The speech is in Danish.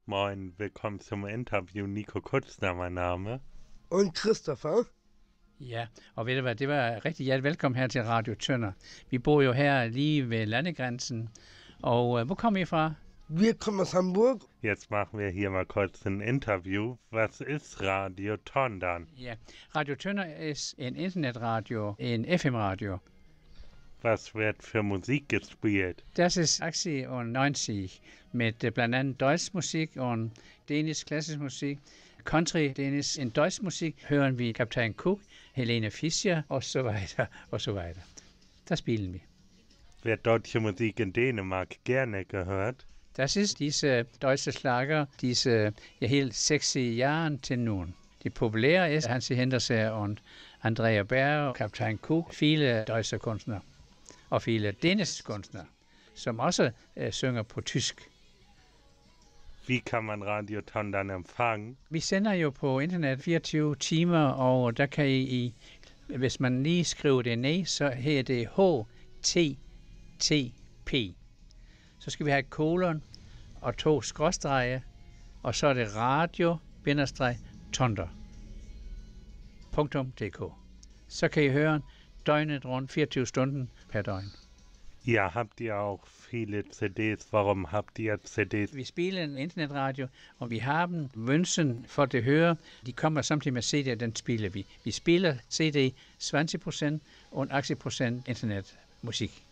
Moin, willkommen zum Interview. Nico Kutzner, mein Name. Und Christopher. Ja, og ved du hvad, det var rigtig hjertelig velkommen her til Radio Tønder. Vi bor jo her lige ved landegrænsen, og hvor kommer I fra? Wir kommen aus Hamburg. Jetzt machen wir hier mal kurz ein Interview. Was ist Radio Tondern? Ja, Radio Tønder ist en internetradio, en FM-radio. Was wird für Musik gespielt? Das ist 80 und 90 mit blandt andet Deutsch Musik und dänisch klassisk Musik. Country, dänisch in Deutsch Musik hören wir Kaptajn Cook, Helene Fischer und so weiter und so weiter. Das spielen wir. Wird deutsche Musik in Dänemark gerne gehört? Das ist diese deutsche Schlager, diese helt sexy Jahren til nun. Die populäre ist Hansi Hinterseer und Andrea Berg og Kaptajn Cook, viele deutsche Kunstnere. Og viele dänische kunstnere, som også synger på tysk. Wie kann man Radio Tondern empfangen? Vi sender jo på internet 24 timer, og der kan I, hvis man lige skriver det ned, så her er det HTTP. Så skal vi have et kolon og 2 skråstreger, og så er det radio-tonder.dk. Så kan I høre døgnet rundt 24 stunden per døgn. Ja, habt ihr auch viele CDs? Warum habt ihr CDs? Vi spiller en internetradio, og vi har dem wünschen for at høre. De kommer samtidig med CD, den spiller vi. Vi spiller CD 20% og 80% internetmusik.